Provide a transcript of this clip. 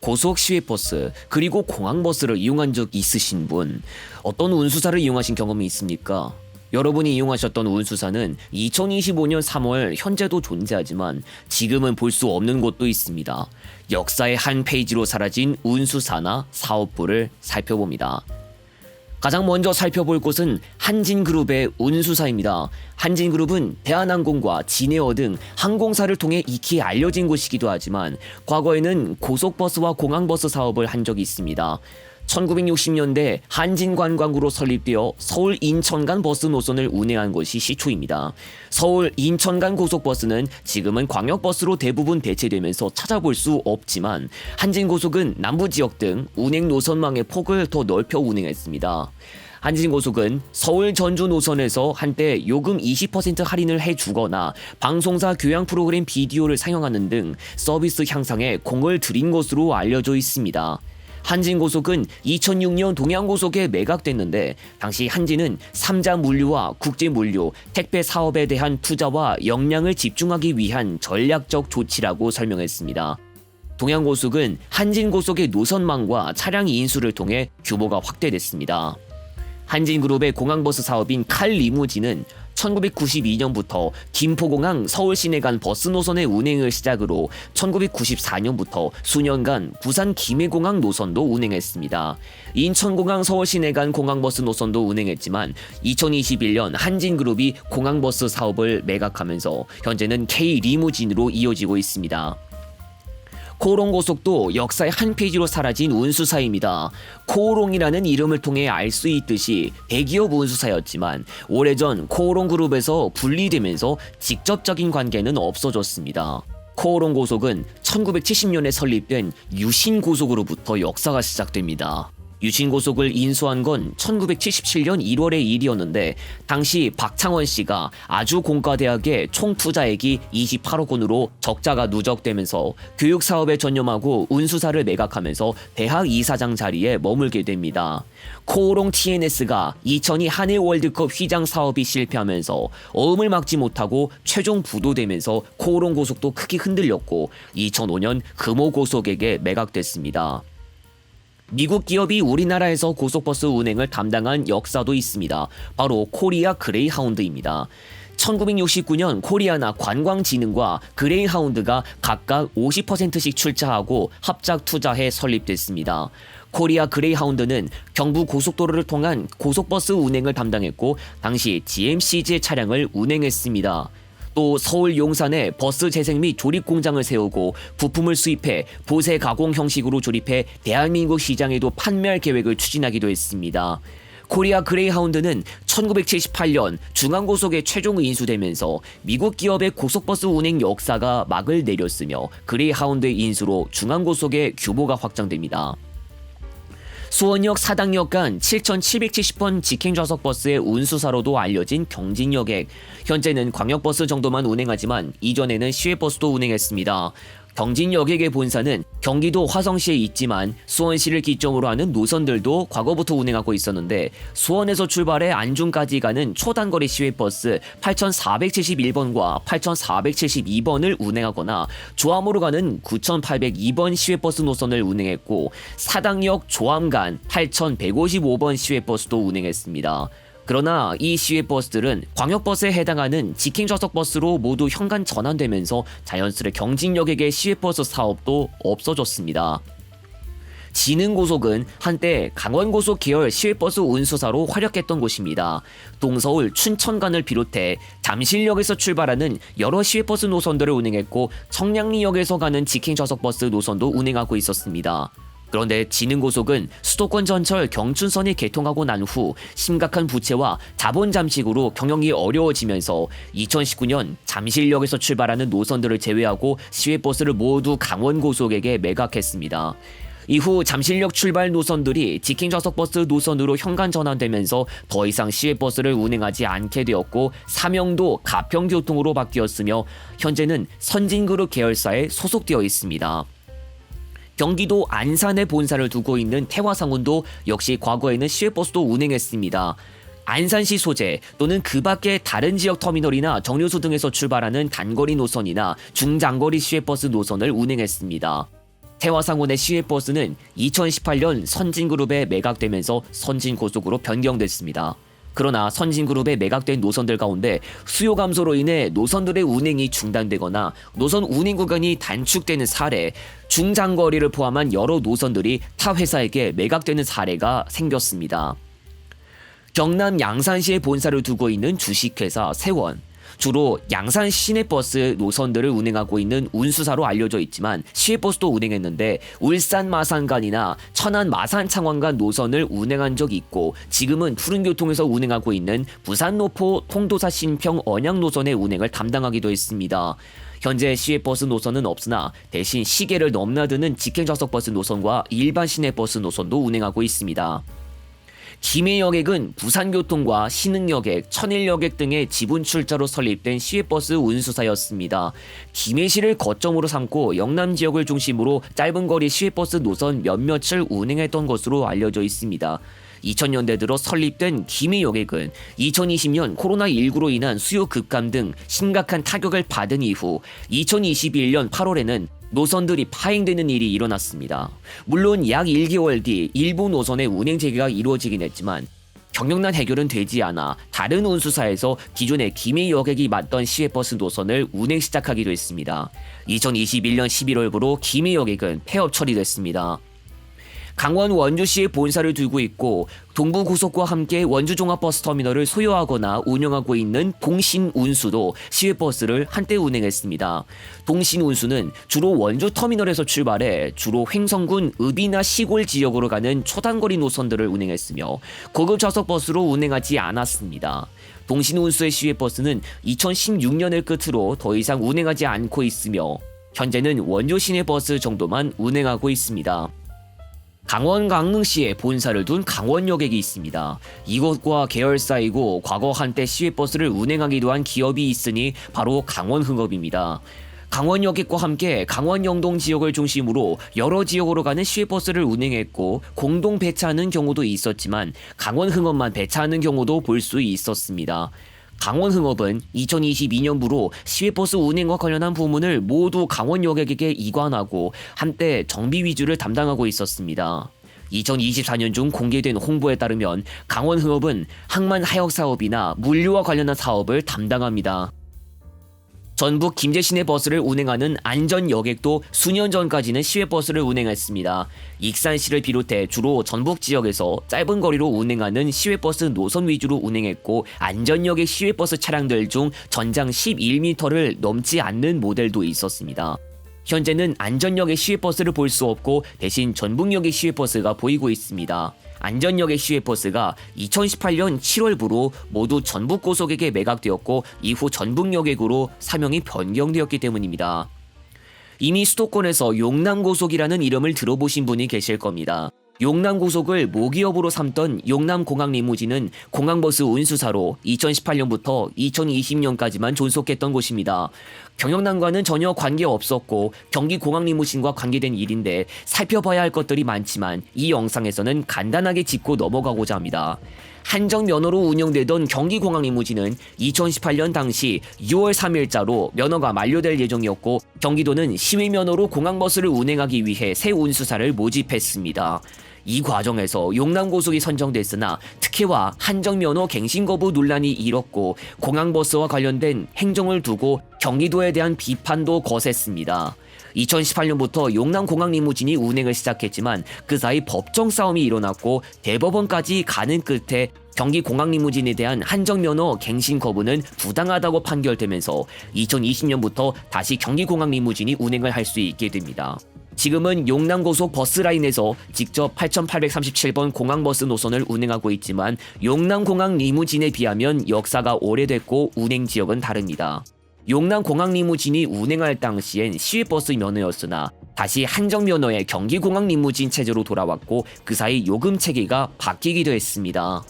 고속 시외버스 그리고 공항버스를 이용한 적 있으신 분, 어떤 운수사를 이용하신 경험이 있습니까? 여러분이 이용하셨던 운수사는 2025년 3월 현재도 존재하지만 지금은 볼 수 없는 곳도 있습니다. 역사의 한 페이지로 사라진 운수사나 사업부를 살펴봅니다. 가장 먼저 살펴볼 곳은 한진그룹의 운수사입니다. 한진그룹은 대한항공과 진에어 등 항공사를 통해 익히 알려진 곳이기도 하지만 과거에는 고속버스와 공항버스 사업을 한 적이 있습니다. 1960년대 한진관광구로 설립되어 서울 인천 간 버스 노선을 운행한 것이 시초입니다. 서울 인천 간 고속버스는 지금은 광역버스로 대부분 대체되면서 찾아볼 수 없지만 한진고속은 남부지역 등 운행 노선망의 폭을 더 넓혀 운행했습니다. 한진고속은 서울 전주 노선에서 한때 요금 20% 할인을 해주거나 방송사 교양 프로그램 비디오를 상영하는 등 서비스 향상에 공을 들인 것으로 알려져 있습니다. 한진고속은 2006년 동양고속에 매각됐는데 당시 한진은 3자 물류와 국제 물류, 택배 사업에 대한 투자와 역량을 집중하기 위한 전략적 조치라고 설명했습니다. 동양고속은 한진고속의 노선망과 차량 인수를 통해 규모가 확대됐습니다. 한진그룹의 공항버스 사업인 칼 리무진은 1992년부터 김포공항 서울시내 간 버스 노선의 운행을 시작으로 1994년부터 수년간 부산 김해공항 노선도 운행했습니다. 인천공항 서울시내 간 공항버스 노선도 운행했지만 2021년 한진그룹이 공항버스 사업을 매각하면서 현재는 K 리무진으로 이어지고 있습니다. 코오롱고속도 역사의 한 페이지로 사라진 운수사입니다. 코오롱이라는 이름을 통해 알 수 있듯이 대기업 운수사였지만 오래전 코오롱그룹에서 분리되면서 직접적인 관계는 없어졌습니다. 코오롱고속은 1970년에 설립된 유신고속으로부터 역사가 시작됩니다. 유신고속을 인수한 건 1977년 1월의 일이었는데 당시 박창원 씨가 아주공과대학의 총 투자액이 28억 원으로 적자가 누적되면서 교육사업에 전념하고 운수사를 매각하면서 대학 이사장 자리에 머물게 됩니다. 코오롱 TNS가 2002 한일 월드컵 휘장 사업이 실패하면서 어음을 막지 못하고 최종 부도되면서 코오롱 고속도 크게 흔들렸고 2005년 금호고속에게 매각됐습니다. 미국 기업이 우리나라에서 고속버스 운행을 담당한 역사도 있습니다. 바로 코리아 그레이하운드입니다. 1969년 코리아나 관광진흥과 그레이하운드가 각각 50%씩 출자하고 합작 투자해 설립됐습니다. 코리아 그레이하운드는 경부 고속도로를 통한 고속버스 운행을 담당했고 당시 GMCJ 차량을 운행했습니다. 또 서울 용산에 버스 재생 및 조립 공장을 세우고 부품을 수입해 보세 가공 형식으로 조립해 대한민국 시장에도 판매할 계획을 추진하기도 했습니다. 코리아 그레이하운드는 1978년 중앙고속에 최종 인수되면서 미국 기업의 고속버스 운행 역사가 막을 내렸으며 그레이하운드의 인수로 중앙고속의 규모가 확장됩니다. 수원역 사당역 간 7,770번 직행좌석버스의 운수사로도 알려진 경진여객. 현재는 광역버스 정도만 운행하지만 이전에는 시외버스도 운행했습니다. 경진여객의 본사는 경기도 화성시에 있지만 수원시를 기점으로 하는 노선들도 과거부터 운행하고 있었는데 수원에서 출발해 안중까지 가는 초단거리 시외버스 8,471번과 8,472번을 운행하거나 조암으로 가는 9,802번 시외버스 노선을 운행했고 사당역 조암 간 8,155번 시외버스도 운행했습니다. 그러나 이 시외버스들은 광역버스에 해당하는 직행좌석버스로 모두 현관 전환되면서 자연스레 경진여객의 시외버스 사업도 없어졌습니다. 진흥고속은 한때 강원고속 계열 시외버스 운수사로 활약했던 곳입니다. 동서울 춘천간을 비롯해 잠실역에서 출발하는 여러 시외버스 노선들을 운행했고 청량리역에서 가는 직행좌석버스 노선도 운행하고 있었습니다. 그런데 진흥고속은 수도권 전철 경춘선이 개통하고 난 후 심각한 부채와 자본 잠식으로 경영이 어려워지면서 2019년 잠실역에서 출발하는 노선들을 제외하고 시외버스를 모두 강원고속에게 매각했습니다. 이후 잠실역 출발 노선들이 직행좌석버스 노선으로 현관 전환되면서 더 이상 시외버스를 운행하지 않게 되었고 사명도 가평교통으로 바뀌었으며 현재는 선진그룹 계열사에 소속되어 있습니다. 경기도 안산에 본사를 두고 있는 태화상운도 역시 과거에는 시외버스도 운행했습니다. 안산시 소재 또는 그 밖의 다른 지역 터미널이나 정류소 등에서 출발하는 단거리 노선이나 중장거리 시외버스 노선을 운행했습니다. 태화상원의 시외버스는 2018년 선진그룹에 매각되면서 선진고속으로 변경됐습니다. 그러나 선진그룹에 매각된 노선들 가운데 수요 감소로 인해 노선들의 운행이 중단되거나 노선 운행 구간이 단축되는 사례, 중장거리를 포함한 여러 노선들이 타 회사에게 매각되는 사례가 생겼습니다. 경남 양산시에 본사를 두고 있는 주식회사 세원. 주로 양산 시내버스 노선들을 운행하고 있는 운수사로 알려져 있지만 시외버스도 운행했는데 울산 마산간이나 천안 마산 창원간 노선을 운행한 적이 있고 지금은 푸른교통에서 운행하고 있는 부산 노포 통도사 신평 언양 노선의 운행을 담당하기도 했습니다. 현재 시외버스 노선은 없으나 대신 시계를 넘나드는 직행좌석버스 노선과 일반 시내버스 노선도 운행하고 있습니다. 김해여객은 부산교통과 신흥여객, 천일여객 등의 지분 출자로 설립된 시외버스 운수사였습니다. 김해시를 거점으로 삼고 영남 지역을 중심으로 짧은 거리 시외버스 노선 몇몇을 운행했던 것으로 알려져 있습니다. 2000년대 들어 설립된 김해여객은 2020년 코로나19로 인한 수요 급감 등 심각한 타격을 받은 이후 2021년 8월에는 노선들이 파행되는 일이 일어났습니다. 물론 약 1개월 뒤 일부 노선의 운행 재개가 이루어지긴 했지만 경영난 해결은 되지 않아 다른 운수사에서 기존의 김해여객이 맡던 시외버스 노선을 운행 시작하기도 했습니다. 2021년 11월부로 김해여객은 폐업 처리됐습니다. 강원 원주시에 본사를 두고 있고 동부고속과 함께 원주종합버스터미널을 소유하거나 운영하고 있는 동신운수도 시외버스를 한때 운행했습니다. 동신운수는 주로 원주터미널에서 출발해 주로 횡성군 읍이나 시골 지역으로 가는 초단거리 노선들을 운행했으며 고급 좌석버스로 운행하지 않았습니다. 동신운수의 시외버스는 2016년을 끝으로 더 이상 운행하지 않고 있으며 현재는 원주 시내버스 정도만 운행하고 있습니다. 강원 강릉시에 본사를 둔 강원여객이 있습니다. 이곳과 계열사이고 과거 한때 시외버스를 운행하기도 한 기업이 있으니 바로 강원흥업입니다. 강원여객과 함께 강원 영동 지역을 중심으로 여러 지역으로 가는 시외버스를 운행했고 공동 배차하는 경우도 있었지만 강원흥업만 배차하는 경우도 볼 수 있었습니다. 강원흥업은 2022년부로 시외버스 운행과 관련한 부문을 모두 강원여객에게 이관하고 한때 정비 위주를 담당하고 있었습니다. 2024년 중 공개된 홍보에 따르면 강원흥업은 항만 하역 사업이나 물류와 관련한 사업을 담당합니다. 전북 김제 시내버스를 운행하는 안전여객도 수년 전까지는 시외버스를 운행했습니다. 익산시를 비롯해 주로 전북 지역에서 짧은 거리로 운행하는 시외버스 노선 위주로 운행했고 안전여객 시외버스 차량들 중 전장 11m를 넘지 않는 모델도 있었습니다. 현재는 안전역의 시외버스를 볼 수 없고 대신 전북역의 시외버스가 보이고 있습니다. 안전역의 시외버스가 2018년 7월부로 모두 전북고속에게 매각되었고 이후 전북여객으로 사명이 변경되었기 때문입니다. 이미 수도권에서 용남고속이라는 이름을 들어보신 분이 계실 겁니다. 용남고속을 모기업으로 삼던 용남공항리무진은 공항버스 운수사로 2018년부터 2020년까지만 존속했던 곳입니다. 경영난과는 전혀 관계없었고 경기공항리무진과 관계된 일인데 살펴봐야 할 것들이 많지만 이 영상에서는 간단하게 짚고 넘어가고자 합니다. 한정면허로 운영되던 경기공항리무진은 2018년 당시 6월 3일자로 면허가 만료될 예정이었고 경기도는 시외면허로 공항버스를 운행하기 위해 새 운수사를 모집했습니다. 이 과정에서 용남고속이 선정됐으나 특혜와 한정면허 갱신 거부 논란이 일었고 공항버스와 관련된 행정을 두고 경기도에 대한 비판도 거셌습니다. 2018년부터 용남공항리무진이 운행을 시작했지만 그 사이 법정 싸움이 일어났고 대법원까지 가는 끝에 경기공항리무진에 대한 한정면허 갱신 거부는 부당하다고 판결되면서 2020년부터 다시 경기공항리무진이 운행을 할 수 있게 됩니다. 지금은 용남고속 버스라인에서 직접 8837번 공항버스 노선을 운행하고 있지만 용남공항리무진에 비하면 역사가 오래됐고 운행 지역은 다릅니다. 용남공항리무진이 운행할 당시엔 시외버스 면허였으나 다시 한정면허의 경기공항리무진 체제로 돌아왔고 그 사이 요금 체계가 바뀌기도 했습니다.